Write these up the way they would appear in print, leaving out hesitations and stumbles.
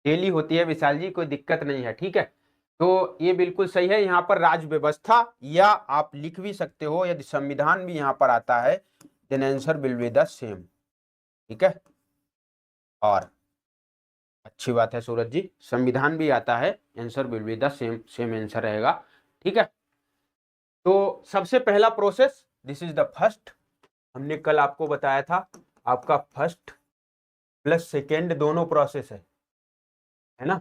Daily होती है विशाल जी, कोई दिक्कत नहीं है, ठीक है। तो ये बिल्कुल सही है। यहाँ पर राज्य व्यवस्था, या आप लिख भी सकते हो यदि संविधान भी यहाँ पर आता है, then answer will be the same, ठीक है। और अच्छी बात है सूरज जी, संविधान भी आता है, answer will be the same, same answer रहेगा, ठीक है। तो सबसे पहला process, this is the first, हमने कल आपको बताया था, आपका फर्स्ट प्लस सेकेंड दोनों प्रोसेस है ना।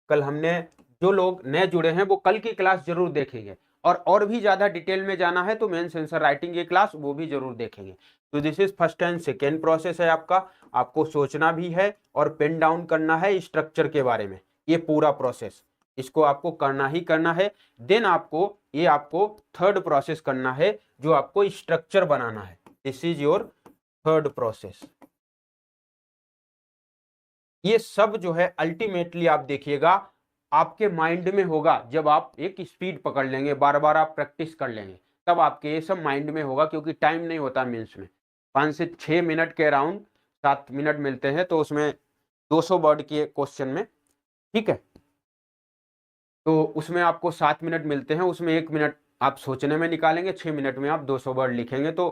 कल हमने, जो लोग नए जुड़े हैं वो कल की क्लास जरूर देखेंगे, और भी ज्यादा डिटेल में जाना है तो मेंस आंसर राइटिंग की क्लास वो भी जरूर देखेंगे। तो this is first and second process है आपका, आपको सोचना भी है और पेन डाउन करना है स्ट्रक्चर के बारे में, ये पूरा प्रोसेस इसको आपको करना ही करना है। देन आपको थर्ड प्रोसेस करना है, जो आपको स्ट्रक्चर बनाना है। This is your third process. ये सब जो है अल्टीमेटली आप देखिएगा आपके माइंड में होगा, जब आप एक स्पीड पकड़ लेंगे, बार बार आप प्रैक्टिस कर लेंगे, तब आपके ये सब माइंड में होगा, क्योंकि टाइम नहीं होता मेंस में, 5 से 6 मिनट के अराउंड 7 मिनट मिलते हैं, तो उसमें 200 वर्ड के क्वेश्चन में, ठीक है। तो उसमें आपको 7 मिनट मिलते हैं, उसमें 1 मिनट आप सोचने में निकालेंगे, 6 मिनट में आप 200 वर्ड लिखेंगे, तो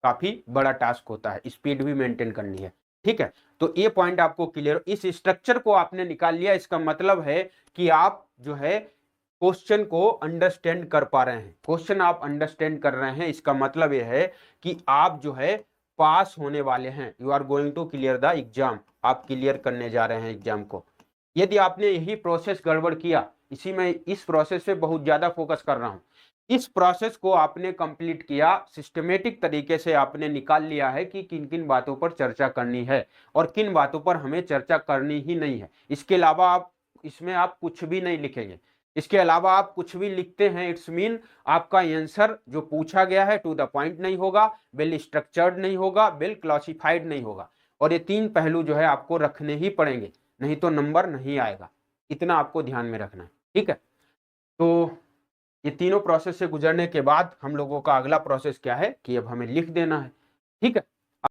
काफी बड़ा टास्क होता है, स्पीड भी मेंटेन करनी है, ठीक है। तो ये पॉइंट आपको क्लियर, इस स्ट्रक्चर को आपने निकाल लिया, इसका मतलब है कि आप जो है क्वेश्चन को अंडरस्टैंड कर पा रहे हैं, क्वेश्चन आप अंडरस्टैंड कर रहे हैं, इसका मतलब यह है कि आप जो है पास होने वाले हैं, you are going to clear the exam, आप क्लियर करने जा रहे हैं एग्जाम को। यदि आपने यही प्रोसेस गड़बड़ किया, इसी में इस प्रोसेस पे बहुत ज्यादा फोकस कर रहा हूं, इस प्रोसेस को आपने कंप्लीट किया, सिस्टमेटिक तरीके से आपने निकाल लिया है कि किन किन बातों पर चर्चा करनी है और किन बातों पर हमें चर्चा करनी ही नहीं है। इसके अलावा आप इसमें आप कुछ भी नहीं लिखेंगे, इसके अलावा आप कुछ भी लिखते हैं, इट्स मीन आपका आंसर जो पूछा गया है टू द पॉइंट नहीं होगा, वेल स्ट्रक्चर्ड नहीं होगा, वेल क्लासिफाइड नहीं होगा। और ये 3 पहलू जो है आपको रखने ही पड़ेंगे, नहीं तो नंबर नहीं आएगा, इतना आपको ध्यान में रखना है, ठीक है। तो ये तीनों प्रोसेस से गुजरने के बाद हम लोगों का अगला प्रोसेस क्या है कि अब हमें लिख देना है, ठीक है।